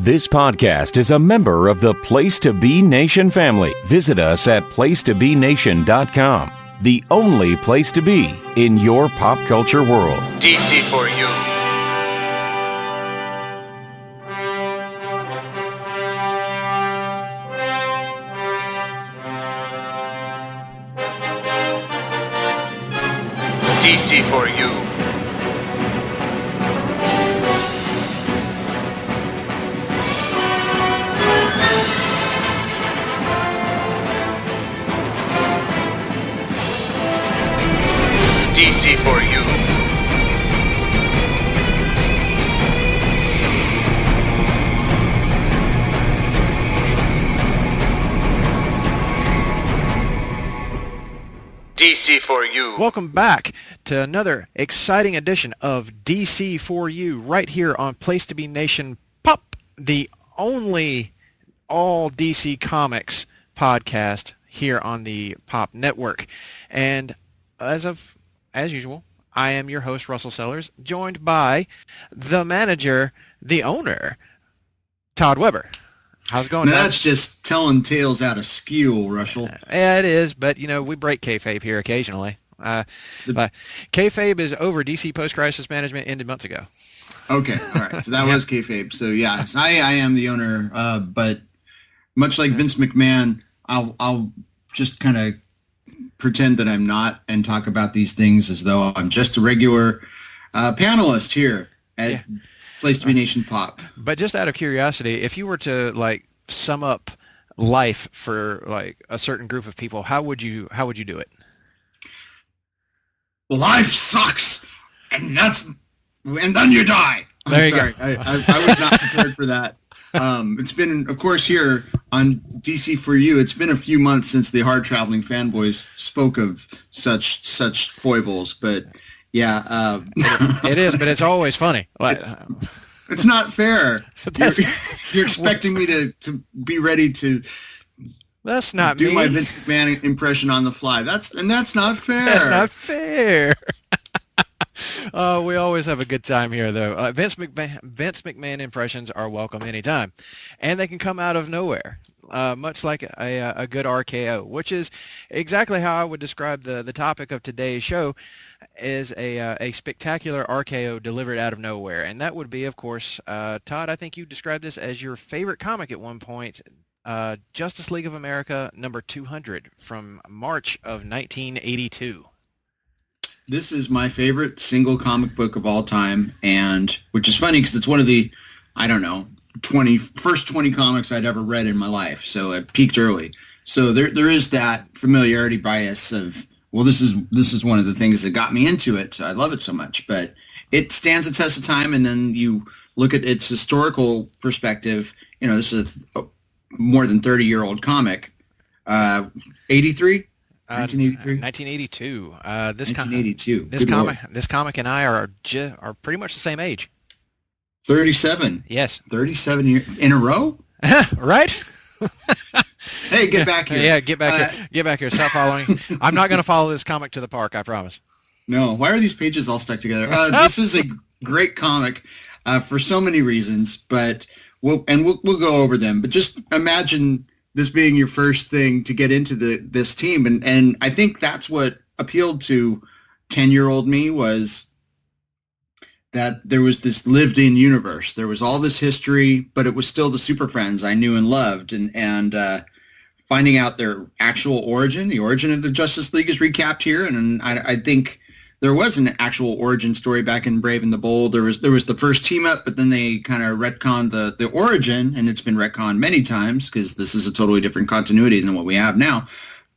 This podcast is a member of the Place to Be Nation family. Visit us at placetobenation.com. The only place to be in your pop culture world. DC4U. DC4U. DC4U. DC4U. Welcome back to another exciting edition of DC4U right here on Place to Be Nation Pop, the only all DC Comics podcast here on the Pop Network. And as usual, I am your host, Russell Sellers, joined by the manager, the owner, Todd Weber. How's it going, now, Todd? that's just telling tales out of skew, Russell. Yeah, it is, but, we break kayfabe here occasionally. But kayfabe is over. DC Post-Crisis Management ended months ago. Okay, all right. So that was kayfabe. So, yeah, I am the owner, but much like Vince McMahon, I'll just kind of pretend that I'm not and talk about these things as though I'm just a regular panelist here at Place to Be Nation Pop. But just out of curiosity, if you were to sum up life for a certain group of people, how would you do it? Life sucks, and then you die. There you go. I was not prepared for that. It's been, of course, here on DC4U, it's been a few months since the hard-traveling fanboys spoke of such foibles, but yeah. It is, but it's always funny. It's not fair. You're expecting me to be ready to that's not do me. My Vince McMahon impression on the fly. That's not fair. That's not fair. We always have a good time here, though. Vince McMahon impressions are welcome anytime, and they can come out of nowhere, much like a good RKO, which is exactly how I would describe the topic of today's show, is a spectacular RKO delivered out of nowhere, and that would be, of course, Todd, I think you described this as your favorite comic at one point, Justice League of America number 200 from March of 1982. This is my favorite single comic book of all time, and which is funny because it's one of the, first 20 comics I'd ever read in my life, so it peaked early. So there is that familiarity bias of, this is one of the things that got me into it, so I love it so much. But it stands the test of time, and then you look at its historical perspective. This is a more than 30-year-old comic. 83? 1983? 1982. 1982. This comic and I are pretty much the same age. 37. Yes. 37 years in a row? Right? Hey, get back here. Yeah, get back here. Get back here. Stop following. I'm not going to follow this comic to the park, I promise. No. Why are these pages all stuck together? This is a great comic for so many reasons, but we'll go over them. But just imagine this being your first thing to get into this team. And I think that's what appealed to 10-year-old me, was that there was this lived-in universe. There was all this history, but it was still the Super Friends I knew and loved. And finding out their actual origin, the origin of the Justice League, is recapped here. And I think there was an actual origin story back in Brave and the Bold. There was the first team up, but then they kind of retconned the origin, and it's been retconned many times because this is a totally different continuity than what we have now.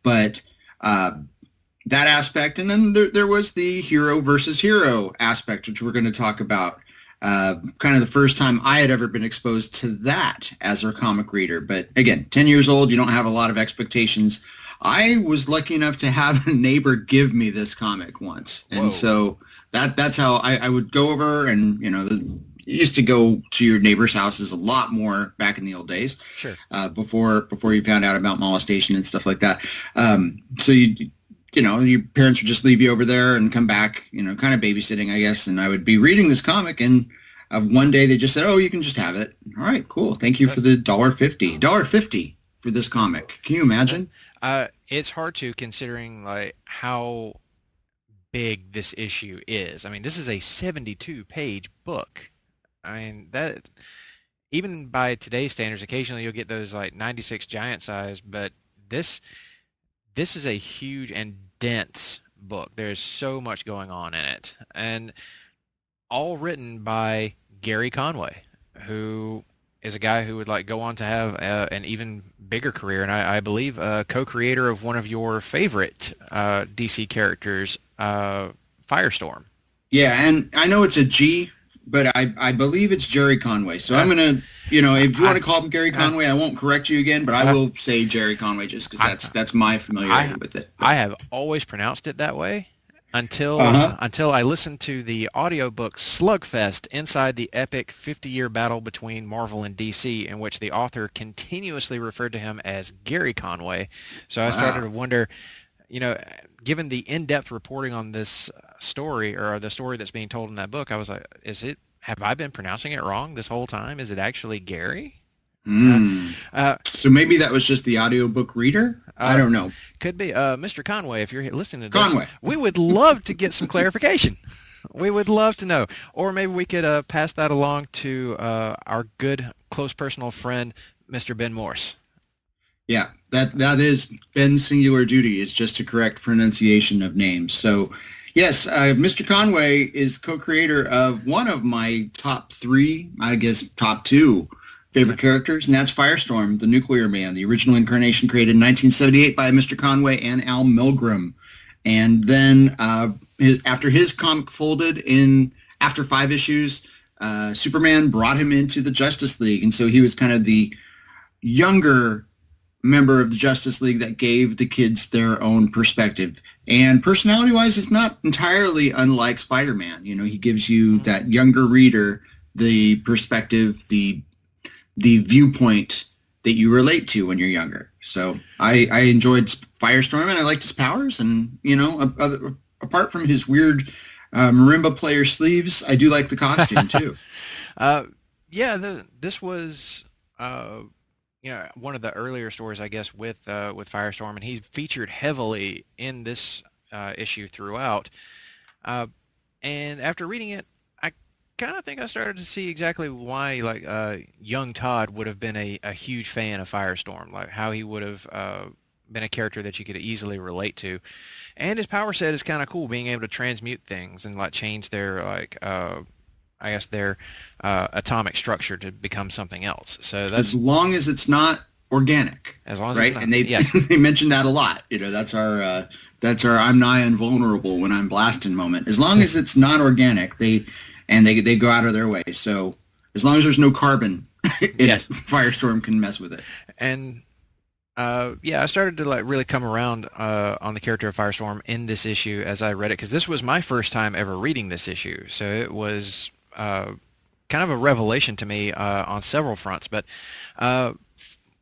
But that aspect, and then there was the hero versus hero aspect, which we're going to talk about. Kind of the first time I had ever been exposed to that as a comic reader. But again, 10 years old, you don't have a lot of expectations. I was lucky enough to have a neighbor give me this comic once. And Whoa. So that's how I would go over, and, you used to go to your neighbor's houses a lot more back in the old days. Sure. Before you found out about molestation and stuff like that. So your parents would just leave you over there and come back, kind of babysitting, I guess. And I would be reading this comic, and One day they just said, "Oh, you can just have it." All right, cool. Thank you for the $1.50 for this comic. Can you imagine? It's hard to, considering like how big this issue is. I mean, this is a 72-page book. I mean, that even by today's standards, occasionally you'll get those like 96 giant size, but this is a huge and dense book. There's so much going on in it, and all written by Gerry Conway, who is a guy who would like go on to have an even bigger career, and I believe co-creator of one of your favorite DC characters, Firestorm. Yeah, and I know it's a G, but I believe it's Gerry Conway. So I'm gonna, if you want to call him Gerry Conway, I won't correct you again, but I will say Gerry Conway just because that's my familiarity with it. But I have always pronounced it that way until I listened to the audiobook Slugfest inside the epic 50-year battle between Marvel and DC, in which the author continuously referred to him as Gerry Conway. So I started to wonder, given the in-depth reporting on this story, or the story that's being told in that book, I was like, have I been pronouncing it wrong this whole time? Is it actually Gary? So maybe that was just the audiobook reader? I don't know. Could be. Mr. Conway, if you're listening to this, we would love to get some clarification. We would love to know. Or maybe we could pass that along to our good, close personal friend, Mr. Ben Morse. Yeah, that is Ben's singular duty, is just to correct pronunciation of names. So, yes, Mr. Conway is co-creator of one of my top 3, I guess top 2 favorite characters, and that's Firestorm, the Nuclear Man, the original incarnation created in 1978 by Mr. Conway and Al Milgrom. And then after his comic folded after 5 issues, Superman brought him into the Justice League, and so he was kind of the younger member of the Justice League that gave the kids their own perspective. And personality-wise, it's not entirely unlike Spider-Man. He gives you that younger reader the perspective, the viewpoint that you relate to when you're younger. So I enjoyed Firestorm, and I liked his powers. And, apart from his weird marimba player sleeves, I do like the costume, too. This was... one of the earlier stories, I guess, with Firestorm, and he featured heavily in this issue throughout. And after reading it, I kind of think I started to see exactly why, young Todd would have been a huge fan of Firestorm, like how he would have been a character that you could easily relate to. And his power set is kind of cool, being able to transmute things and change their their atomic structure to become something else. So that's, as long as it's not organic, as long as right? It's not, and they they mentioned that a lot. That's our I'm nigh invulnerable when I'm blasting moment. As long as it's not organic, they go out of their way. So as long as there's no carbon, Firestorm can mess with it. And I started to really come around on the character of Firestorm in this issue as I read it, because this was my first time ever reading this issue. So it was kind of a revelation to me on several fronts. But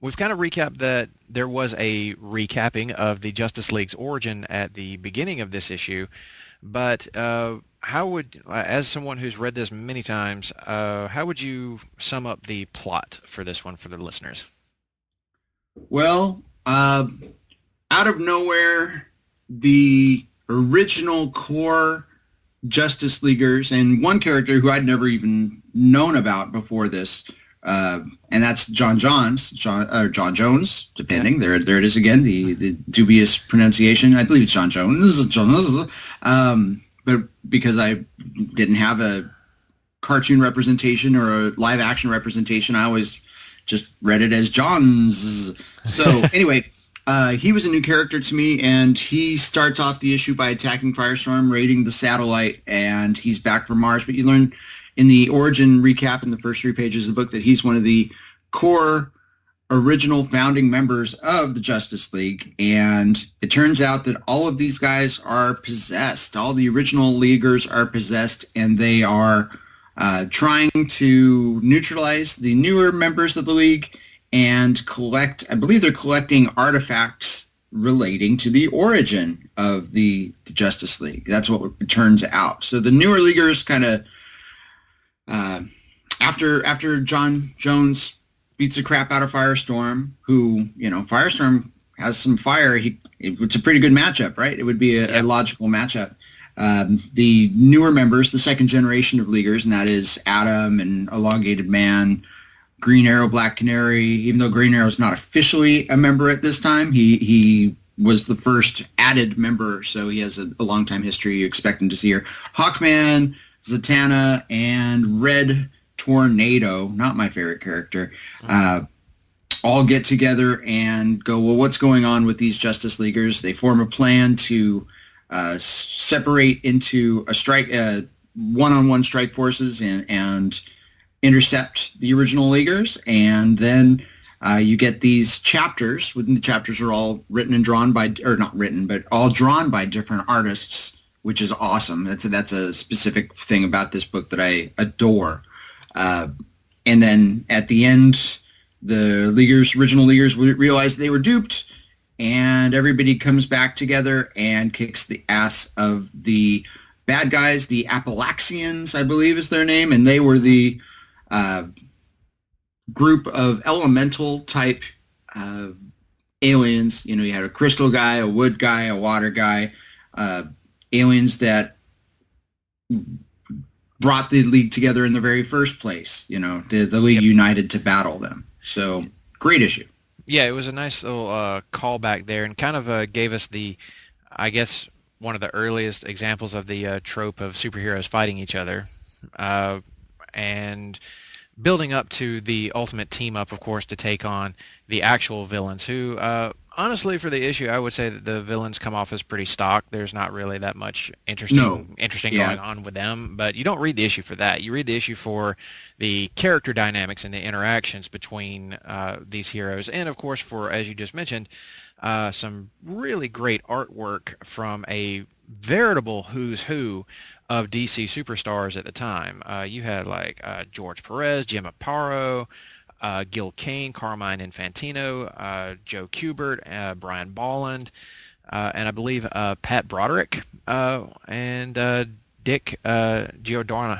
we've kind of recapped that there was a recapping of the Justice League's origin at the beginning of this issue. But how would, as someone who's read this many times, how would you sum up the plot for this one for the listeners? Well, out of nowhere, the original core Justice Leaguers, and one character who I'd never even known about before this, and that's John Jones, depending. There it is again, the dubious pronunciation. I believe it's John Jones. But because I didn't have a cartoon representation or a live action representation, I always just read it as John's. So anyway, he was a new character to me, and he starts off the issue by attacking Firestorm, raiding the satellite, and he's back from Mars. But you learn in the origin recap in the first 3 pages of the book that he's one of the core original founding members of the Justice League, and it turns out that all of these guys are possessed. All the original Leaguers are possessed, and they are trying to neutralize the newer members of the League and collect, I believe they're collecting artifacts relating to the origin of the Justice League. That's what it turns out. So the newer Leaguers kind of after John Jones beats the crap out of Firestorm, who, Firestorm has some fire. It's a pretty good matchup, right? It would be a logical matchup. The newer members, the second generation of Leaguers, and that is Atom and Elongated Man, Green Arrow, Black Canary. Even though Green Arrow is not officially a member at this time, he was the first added member, so he has a long time history. You expect him to see here. Hawkman, Zatanna, and Red Tornado, not my favorite character, all get together and go, well, what's going on with these Justice Leaguers? They form a plan to separate into a one-on-one strike forces and intercept the original Leaguers, and then you get these chapters. Within the chapters are all written and drawn by, or not written, but all drawn by different artists, which is awesome. That's a specific thing about this book that I adore. And then at the end, the original Leaguers realize they were duped, and everybody comes back together and kicks the ass of the bad guys, the Appalachians, I believe is their name, and they were the group of elemental type aliens. You had a crystal guy, a wood guy, a water guy, aliens that brought the League together in the very first place. The League united to battle them. So great issue. Yeah, it was a nice little callback there, and kind of gave us I guess, one of the earliest examples of the trope of superheroes fighting each other, and building up to the ultimate team up, of course, to take on the actual villains, who, honestly, for the issue, I would say that the villains come off as pretty stock. There's not really that much interesting going on with them, but you don't read the issue for that. You read the issue for the character dynamics and the interactions between these heroes, and of course, for, as you just mentioned, some really great artwork from a veritable who's who of DC superstars at the time. You had George Pérez, Jim Aparo, Gil Kane, Carmine Infantino, Joe Kubert, Brian Bolland, and I believe Pat Broderick, and Dick Giordano.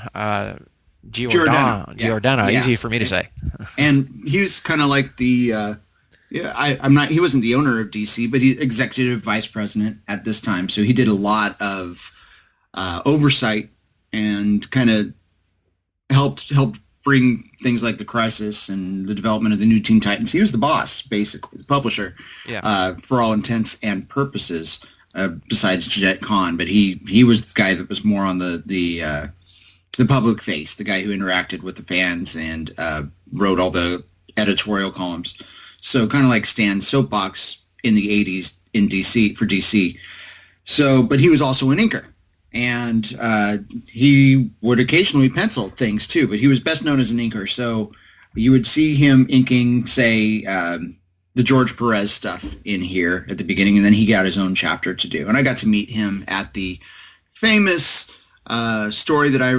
Giordano, yeah. Easy for me to say. And he was kind of like the he wasn't the owner of DC, but he's executive vice president at this time. So he did a lot of oversight and kind of helped bring things like the Crisis and the development of the new Teen Titans. He was the boss, basically, the publisher, for all intents and purposes, besides Jeanette Kahn. But he was the guy that was more on the public face, the guy who interacted with the fans and wrote all the editorial columns. So kind of like Stan's soapbox in the 80s in DC for DC. So, but he was also an inker, and he would occasionally pencil things too, but he was best known as an inker. So you would see him inking, say, the George Pérez stuff in here at the beginning, and then he got his own chapter to do. And I got to meet him at the famous story that I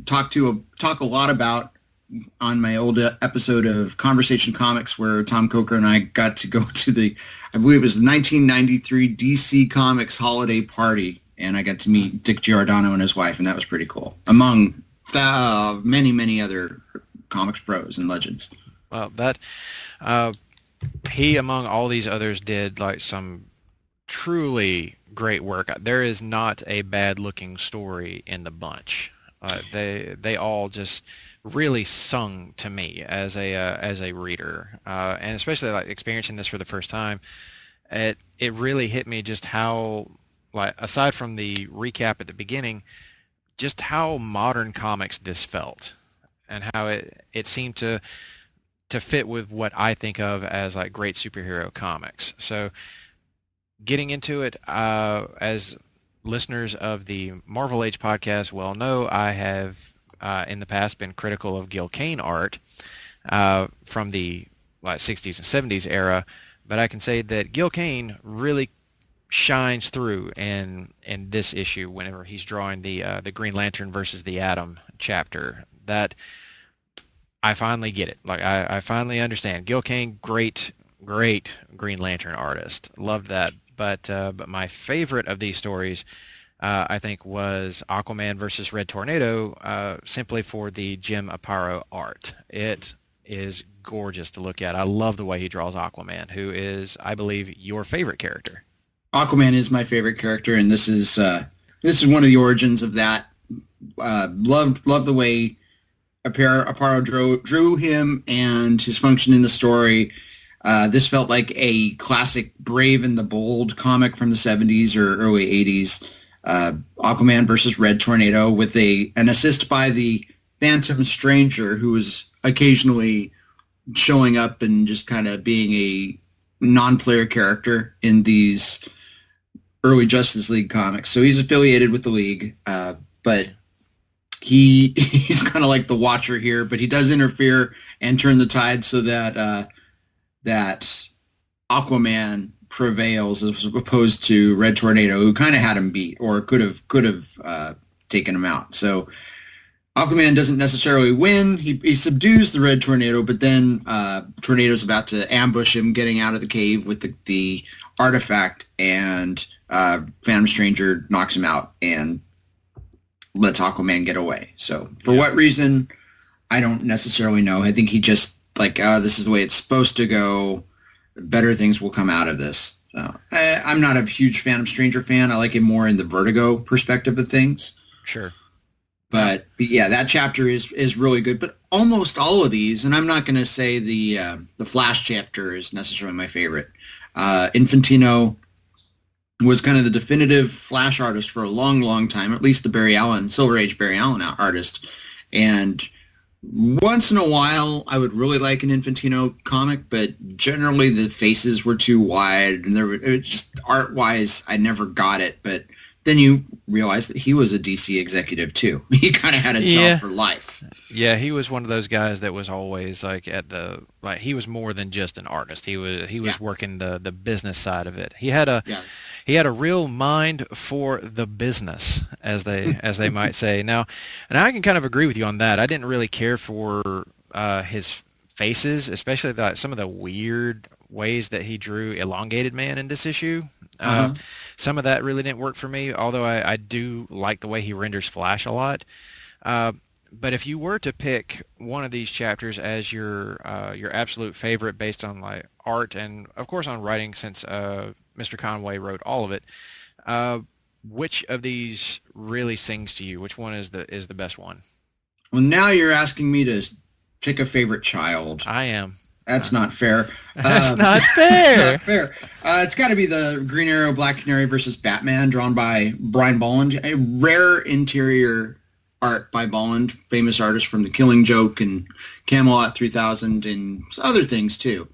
talk a lot about on my old episode of Conversation Comics, where Tom Coker and I got to go to I believe it was the 1993 DC Comics holiday party, and I got to meet Dick Giordano and his wife, and that was pretty cool, among many, many other comics pros and legends. Well, that he, among all these others, did some truly great work. There is not a bad-looking story in the bunch. They all just really sung to me as a reader, and especially experiencing this for the first time. It really hit me just how, aside from the recap at the beginning, just how modern comics this felt, and how it seemed to fit with what I think of as great superhero comics. So getting into it, as listeners of the Marvel Age podcast well know, I have in the past been critical of Gil Kane art from the 60s and 70s era, but I can say that Gil Kane really shines through in this issue whenever he's drawing the Green Lantern versus the Atom chapter. That I finally get it. I finally understand. Gil Kane, great Green Lantern artist. Loved that. But my favorite of these stories I think, was Aquaman versus Red Tornado, simply for the Jim Aparo art. It is gorgeous to look at. I love the way he draws Aquaman, who is, I believe, your favorite character. Aquaman is my favorite character, and this is one of the origins of that. Loved the way Aparo drew him and his function in the story. This felt like a classic Brave and the Bold comic from the 70s or early 80s. Aquaman versus Red Tornado with an assist by the Phantom Stranger, who was occasionally showing up and just kind of being a non-player character in these early Justice League comics. So he's affiliated with the League, but he's kind of like the Watcher here, but he does interfere and turn the tide so that that Aquaman prevails as opposed to Red Tornado, who kind of had him beat or could have taken him out. So Aquaman doesn't necessarily win. He subdues the Red Tornado, but then Tornado's about to ambush him getting out of the cave with the artifact, and Phantom Stranger knocks him out and lets Aquaman get away. So for what reason, I don't necessarily know. I think he just this is the way it's supposed to go. Better things will come out of this. So I'm not a huge Phantom Stranger fan. I like him more in the Vertigo perspective of things. Sure. But yeah, that chapter is really good. But almost all of these, and I'm not going to say the Flash chapter is necessarily my favorite. Infantino was kind of the definitive Flash artist for a long, long time, at least the Silver Age Barry Allen artist. And once in a while, I would really like an Infantino comic, but generally the faces were too wide, and it was just art-wise, I never got it. But then you realize that he was a DC executive too. He kind of had a job for life. Yeah, he was one of those guys that was always he was more than just an artist. He was working the business side of it. He had a real mind for the business, as they might say. Now, and I can kind of agree with you on that. I didn't really care for his faces, especially some of the weird ways that he drew Elongated Man in this issue. Some of that really didn't work for me, although I do like the way he renders Flash a lot. But if you were to pick one of these chapters as your absolute favorite based on like art and of course on writing, since Mr. Conway wrote all of it, which of these really sings to you? Which one is the best one? Well, now you're asking me to pick a favorite child. I am. That's not fair. That's not fair. It's not fair. It's got to be the Green Arrow, Black Canary versus Batman, drawn by Brian Bolland. A rare interior art by Bolland, famous artist from The Killing Joke and Camelot 3000 and other things too.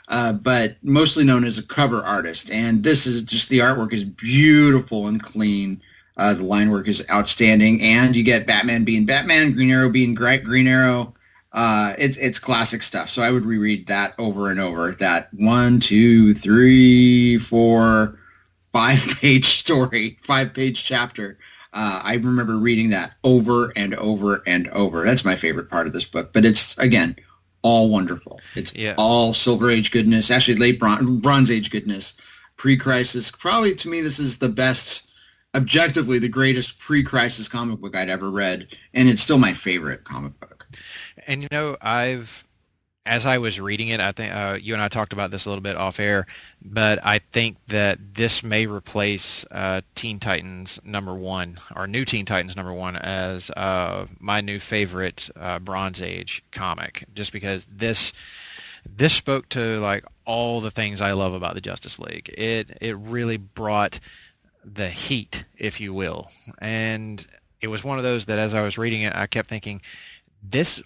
But mostly known as a cover artist. And this is just, the artwork is beautiful and clean. The line work is outstanding. And you get Batman being Batman, Green Arrow being Green Arrow. It's classic stuff. So I would reread that over and over. That 1, 2, 3, 4, 5-page story, 5-page chapter. I remember reading that over and over and over. That's my favorite part of this book. But it's, again, all wonderful. It's all Silver Age goodness, actually late Bronze Age goodness, pre-crisis. Probably, to me, this is the best, objectively the greatest pre-crisis comic book I'd ever read. And it's still my favorite comic book. And as I was reading it, I think you and I talked about this a little bit off air, but I think that this may replace Teen Titans #1 or New Teen Titans #1 as my new favorite Bronze Age comic, just because this spoke to like all the things I love about the Justice League. It really brought the heat, if you will, and it was one of those that as I was reading it, I kept thinking, this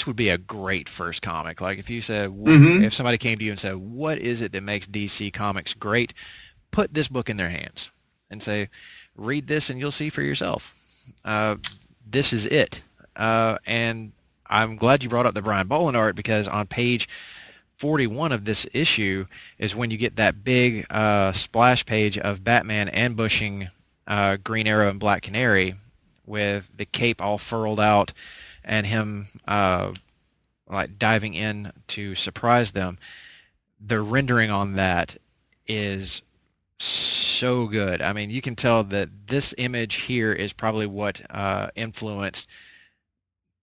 would be a great first comic. Like if you said, if somebody came to you and said, what is it that makes DC Comics great? Put this book in their hands and say, read this and you'll see for yourself. This is it. And I'm glad you brought up the Brian Bolland art, because on page 41 of this issue is when you get that big splash page of Batman ambushing Green Arrow and Black Canary with the cape all furled out, and him like diving in to surprise them. The rendering on that is so good. I mean, you can tell that this image here is probably what influenced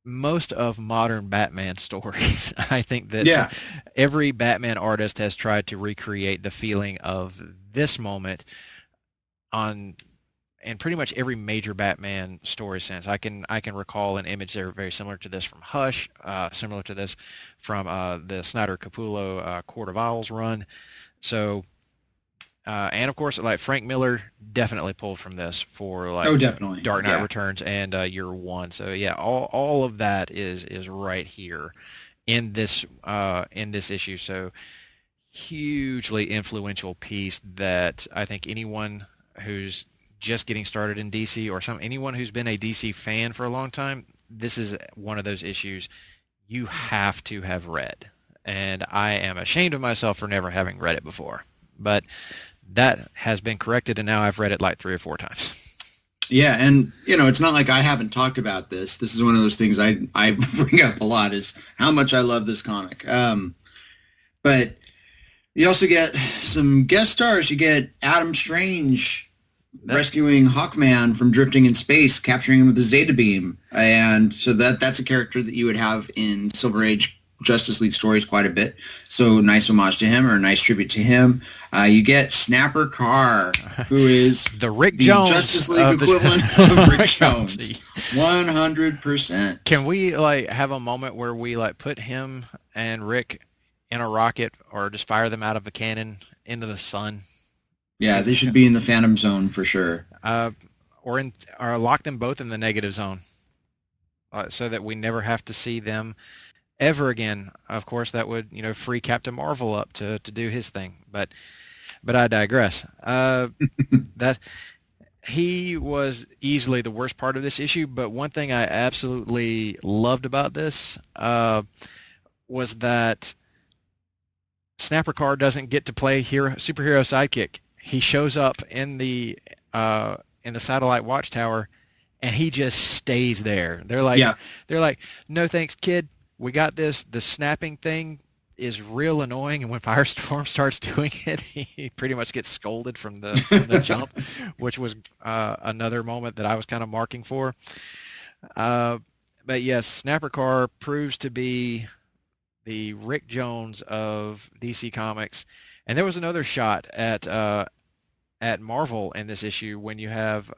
most of modern Batman stories. I think that every Batman artist has tried to recreate the feeling of this moment in pretty much every major Batman story since. I can recall an image there very similar to this from Hush, similar to this from the Snyder Capullo Court of Owls run. So, and of course, like Frank Miller definitely pulled from this for like definitely. Dark Knight Returns and Year One. So yeah, all of that is right here in this issue. So hugely influential piece that I think anyone who's just getting started in DC or anyone who's been a DC fan for a long time, this is one of those issues you have to have read. And I am ashamed of myself for never having read it before. But that has been corrected, and now I've read it like 3 or 4 times. Yeah, and, it's not like I haven't talked about this. This is one of those things I bring up a lot, is how much I love this comic. But you also get some guest stars. You get Adam Strange rescuing Hawkman from drifting in space, capturing him with a Zeta Beam. And so that's a character that you would have in Silver Age Justice League stories quite a bit. So nice homage to him, or a nice tribute to him. You get Snapper Carr, who is the Rick Jones Justice League equivalent of Rick Jones. 100%. Can we have a moment where we put him and Rick in a rocket, or just fire them out of a cannon into the sun? Yeah, they should be in the Phantom Zone for sure. Or lock them both in the negative zone, so that we never have to see them ever again. Of course, that would free Captain Marvel up to do his thing. But I digress. That he was easily the worst part of this issue. But one thing I absolutely loved about this was that Snapper Carr doesn't get to play superhero sidekick. He shows up in the satellite watchtower, and he just stays there. They're like, no thanks, kid. We got this. The snapping thing is real annoying, and when Firestorm starts doing it, he pretty much gets scolded from the jump, which was another moment that I was kind of marking for. But yes, Snapper Carr proves to be the Rick Jones of DC Comics. And there was another shot at Marvel in this issue when you have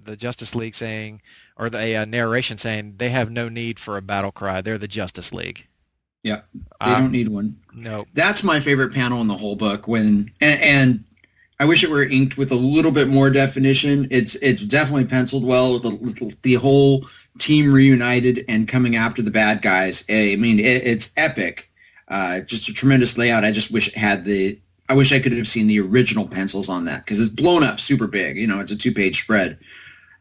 the Justice League saying, or the narration saying, they have no need for a battle cry. They're the Justice League. Yeah, they don't need one. No. That's my favorite panel in the whole book. And I wish it were inked with a little bit more definition. It's definitely penciled well with the whole team reunited and coming after the bad guys. I mean, it's epic. Just a tremendous layout. I just wish it had I wish I could have seen the original pencils on that, because it's blown up super big. It's a 2-page spread.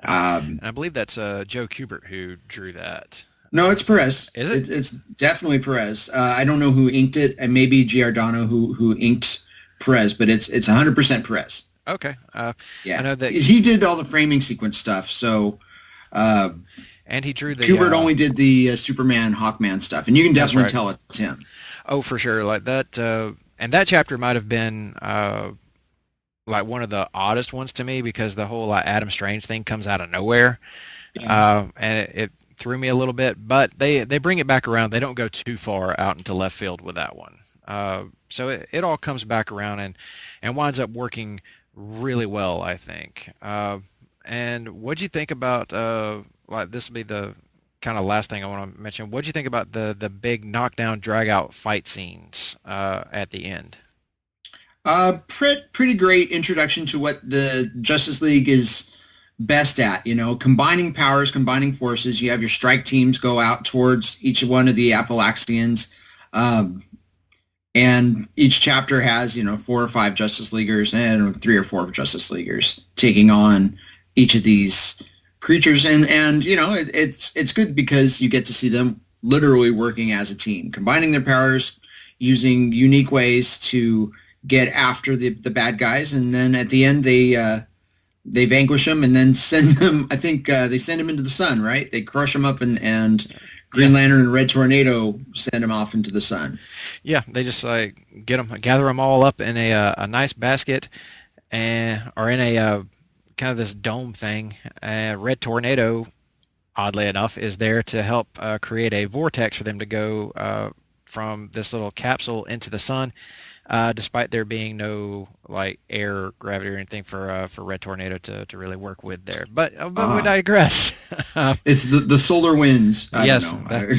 And I believe that's Joe Kubert who drew that. No, it's Pérez. Is it? It's definitely Pérez. I don't know who inked it, and maybe Giordano who inked Pérez, but it's 100% Pérez. Okay. Yeah, I know that he did all the framing sequence stuff. So, and he drew the Kubert only did the Superman Hawkman stuff, and you can definitely tell it's him. Oh, for sure. Like that. And that chapter might have been one of the oddest ones to me, because the whole Adam Strange thing comes out of nowhere, and it threw me a little bit. But they bring it back around. They don't go too far out into left field with that one. So it all comes back around and winds up working really well, I think. And what'd you think about this will be the kind of last thing I want to mention. What do you think about the big knockdown, drag out fight scenes at the end? Pretty great introduction to what the Justice League is best at. Combining powers, combining forces. You have your strike teams go out towards each one of the Appalachians, and each chapter has 4 or 5 Justice Leaguers and 3 or 4 Justice Leaguers taking on each of these creatures, and it's good because you get to see them literally working as a team, combining their powers, using unique ways to get after the bad guys, and then at the end they vanquish them and then send them. I think they send them into the sun, right? They crush them up, and Green Lantern and Red Tornado send them off into the sun. Yeah, they just gather them all up in a nice basket. and are in a kind of this dome thing. Red Tornado, oddly enough, is there to help create a vortex for them to go from this little capsule into the sun, despite there being no like air, gravity, or anything for Red Tornado to really work with there. But we digress. It's the solar winds. I don't know.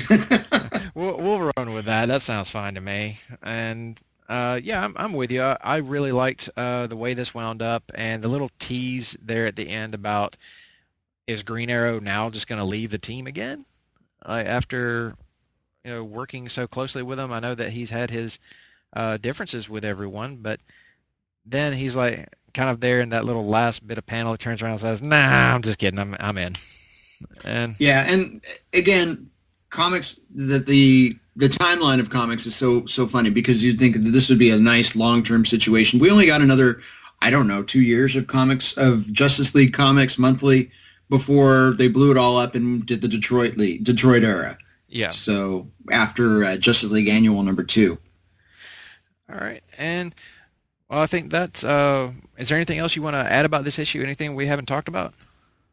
We'll run with that. That sounds fine to me. And yeah, I'm with you. I really liked the way this wound up, and the little tease there at the end about, is Green Arrow now just going to leave the team again after working so closely with him? I know that he's had his differences with everyone, but then he's like kind of there in that little last bit of panel. He turns around and says, "Nah, I'm just kidding. I'm in." And yeah, and again, comics, the timeline of comics is so funny, because you'd think that this would be a nice long-term situation. We only got another, 2 years of comics, of Justice League comics monthly, before they blew it all up and did the Detroit era. Yeah. So after Justice League Annual #2. All right, and well, I think that's. Is there anything else you want to add about this issue? Anything we haven't talked about?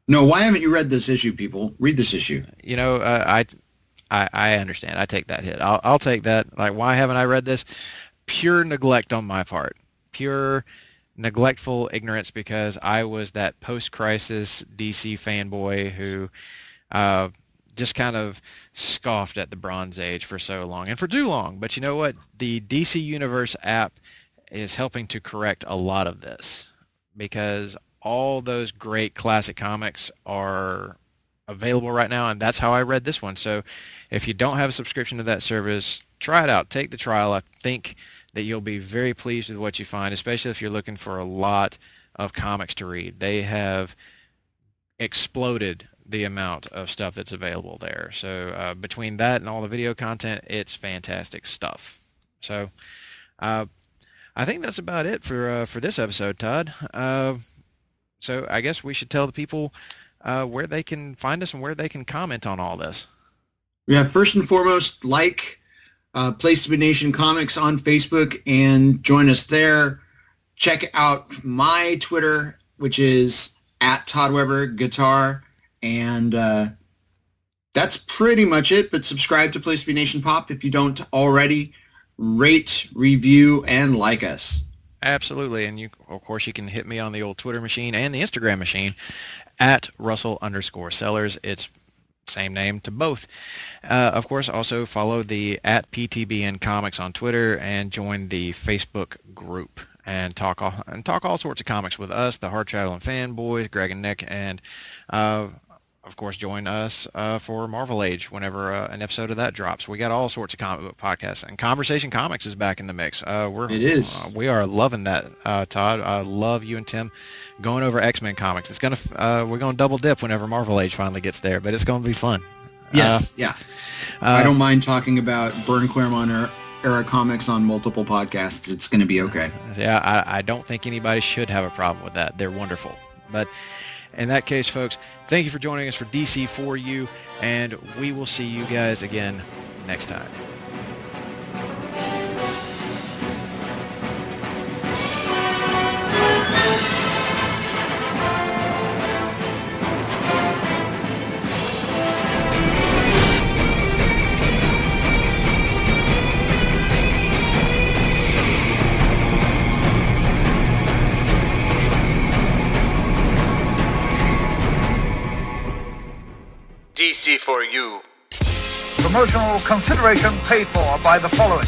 No. Why haven't you read this issue, people? Read this issue. I understand. I take that hit. I'll take that. Like, why haven't I read this? Pure neglect on my part. Pure neglectful ignorance, because I was that post-crisis DC fanboy who just kind of scoffed at the Bronze Age for so long, and for too long. But you know what? The DC Universe app is helping to correct a lot of this, because all those great classic comics are available right now, and that's how I read this one. So if you don't have a subscription to that service, try it out. Take the trial. I think that you'll be very pleased with what you find, especially if you're looking for a lot of comics to read. They have exploded the amount of stuff that's available there. So between that and all the video content, it's fantastic stuff. So I think that's about it for this episode, Todd. So I guess we should tell the people where they can find us and where they can comment on all this. Yeah, first and foremost, Place to Be Nation Comics on Facebook and join us there. Check out my Twitter, which is @ToddWeberGuitar, and that's pretty much it. But subscribe to Place to Be Nation Pop if you don't already. Rate, review, and like us. Absolutely, and of course you can hit me on the old Twitter machine and the Instagram machine @Russell_Sellers. It's same name to both. Of course, also follow the @PTBN Comics on Twitter and join the Facebook group and talk all sorts of comics with us, the Hard Traveling Fanboys, Greg and Nick, and of course join us for Marvel Age whenever an episode of that drops. We got all sorts of comic book podcasts, and Conversation Comics is back in the mix. It is. We are loving that, Todd. I love you and Tim going over X-Men comics. It's we're gonna double dip whenever Marvel Age finally gets there, but it's gonna be fun. Yes, yeah. I don't mind talking about Byrne Claremont era comics on multiple podcasts. It's going to be okay. Yeah, I don't think anybody should have a problem with that. They're wonderful. But in that case, folks, thank you for joining us for DC4U, and we will see you guys again next time. DC4U. Promotional consideration paid for by the following.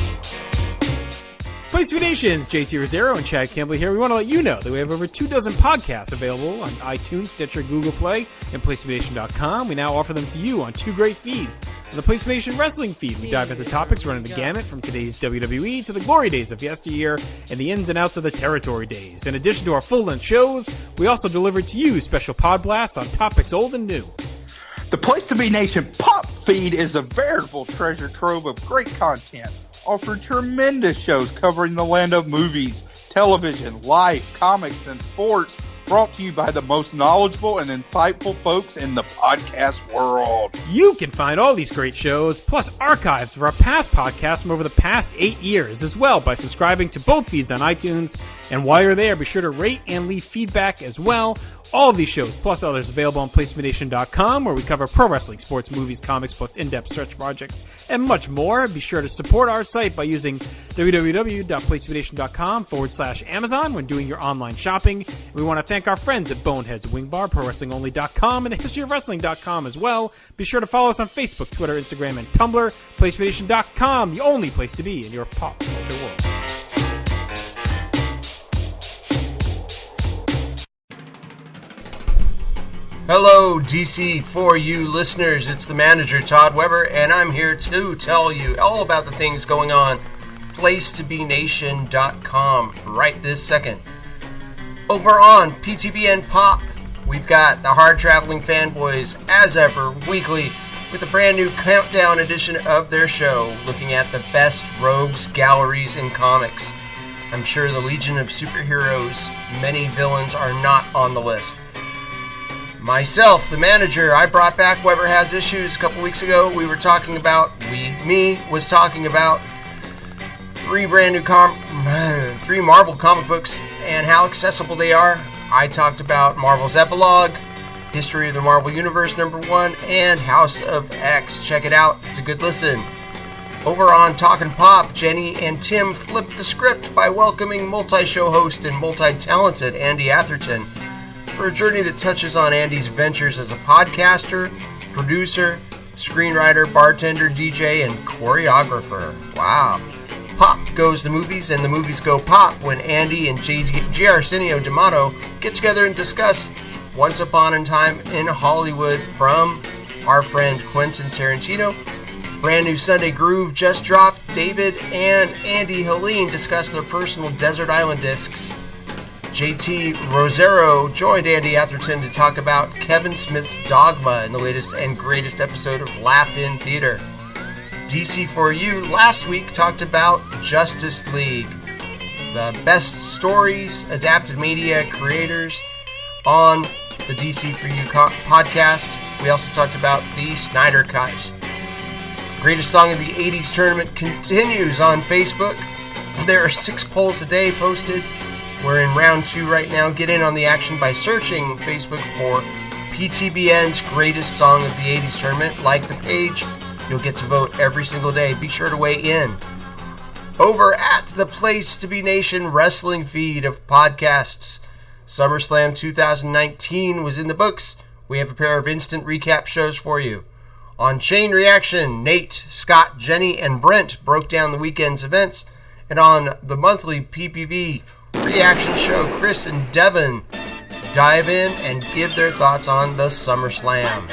Place to Be Nations, JT Rosero and Chad Campbell here. We want to let you know that we have over 24 podcasts available on iTunes, Stitcher, Google Play, and PlaceToBeNation.com. We now offer them to you on 2 great feeds. On the Place to Be Nation Wrestling feed, we dive into topics running the gamut from today's WWE to the glory days of yesteryear and the ins and outs of the territory days. In addition to our full-length shows, we also deliver to you special pod blasts on topics old and new. The Place to Be Nation Pop feed is a veritable treasure trove of great content, offering tremendous shows covering the land of movies, television, life, comics, and sports, brought to you by the most knowledgeable and insightful folks in the podcast world. You can find all these great shows, plus archives of our past podcasts from over the past 8 years as well by subscribing to both feeds on iTunes. And while you're there, be sure to rate and leave feedback as well. All of these shows, plus others, available on PlaceToBeNation.com, where we cover pro wrestling, sports, movies, comics, plus in-depth search projects, and much more. Be sure to support our site by using www.PlaceToBeNation.com/Amazon when doing your online shopping. And we want to thank our friends at Boneheads, Wing Bar, ProWrestlingOnly.com, and TheHistoryOfWrestling.com as well. Be sure to follow us on Facebook, Twitter, Instagram, and Tumblr. PlaceToBeNation.com, the only place to be in your pop culture world. Hello, DC4U listeners. It's the manager, Todd Weber, and I'm here to tell you all about the things going on PlaceToBeNation.com right this second. Over on PTBN Pop, we've got the Hard Traveling Fanboys, as ever, weekly, with a brand new countdown edition of their show, looking at the best rogues galleries in comics. I'm sure the Legion of Superheroes, many villains are not on the list. Myself, the manager, I brought back Weber Has Issues a couple weeks ago. We were talking about, was talking about three Marvel comic books and how accessible they are. I talked about Marvel's Epilogue, History of the Marvel Universe #1, and House of X. Check it out. It's a good listen. Over on Talkin' Pop, Jenny and Tim flipped the script by welcoming multi-show host and multi-talented Andy Atherton for a journey that touches on Andy's ventures as a podcaster, producer, screenwriter, bartender, DJ, and choreographer. Wow. Pop goes the movies, and the movies go pop when Andy and J. Arsenio D'Amato get together and discuss Once Upon a Time in Hollywood from our friend Quentin Tarantino. Brand new Sunday Groove just dropped. David and Andy Helene discuss their personal Desert Island discs. JT Rosero joined Andy Atherton to talk about Kevin Smith's Dogma in the latest and greatest episode of Laugh In Theater. DC4U last week talked about Justice League, the best stories, adapted media creators on the DC4U podcast. We also talked about the Snyder Cut. Greatest Song of the 80s tournament continues on Facebook. There are 6 polls a day posted. We're in round 2 right now. Get in on the action by searching Facebook for PTBN's Greatest Song of the 80s Tournament. Like the page. You'll get to vote every single day. Be sure to weigh in. Over at the Place to Be Nation wrestling feed of podcasts, SummerSlam 2019 was in the books. We have a pair of instant recap shows for you. On Chain Reaction, Nate, Scott, Jenny, and Brent broke down the weekend's events. And on the monthly PPV reaction show, Chris and Devin dive in and give their thoughts on the SummerSlam.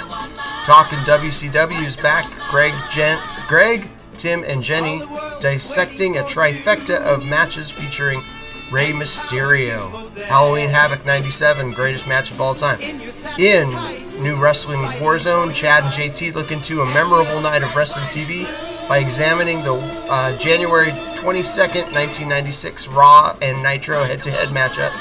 Talking WCW is back. Greg, Tim, and Jenny dissecting a trifecta of matches featuring Rey Mysterio. Halloween Havoc 97, greatest match of all time. In New Wrestling Warzone, Chad and JT look into a memorable night of wrestling TV by examining the January 22nd, 1996 Raw and Nitro head-to-head matchup.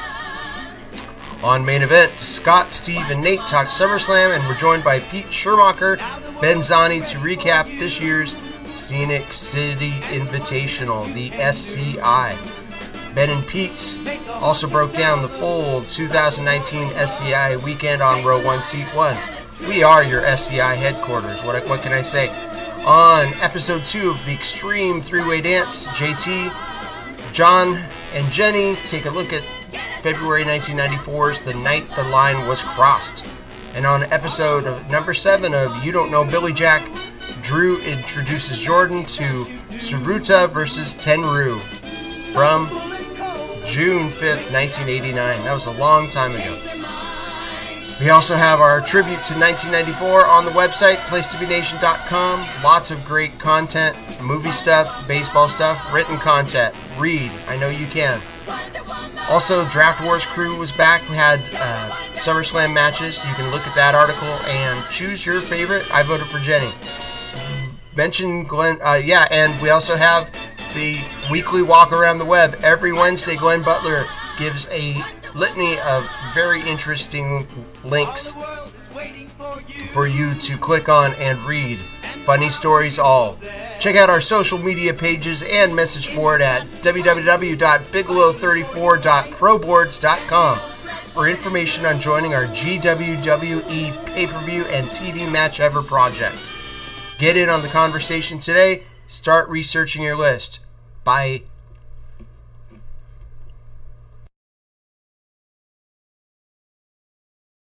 On Main Event, Scott, Steve, and Nate talked SummerSlam and were joined by Pete Schermacher, Ben Zani to recap this year's Scenic City Invitational, the SCI. Ben and Pete also broke down the full 2019 SCI weekend on Row 1, Seat 1. We are your SCI headquarters. What can I say? On episode 2 of the Extreme 3-Way Dance, JT, John, and Jenny take a look at February 1994's The Night the Line Was Crossed. And on episode number 7 of You Don't Know Billy Jack, Drew introduces Jordan to Suruta versus Tenryu from June 5th, 1989. That was a long time ago. We also have our tribute to 1994 on the website, PlaceToBeNation.com. Lots of great content, movie stuff, baseball stuff, written content. Read. I know you can. Also, Draft Wars crew was back. We had SummerSlam matches. You can look at that article and choose your favorite. I voted for Jenny. Mention Glenn. And we also have the weekly walk around the web. Every Wednesday, Glenn Butler gives a litany of very interesting links for you to click on and read. Funny stories all. Check out our social media pages and message board at www.bigelow34.proboards.com for information on joining our GWWE pay-per-view and TV Match Ever project. Get in on the conversation today. Start researching your list. Bye.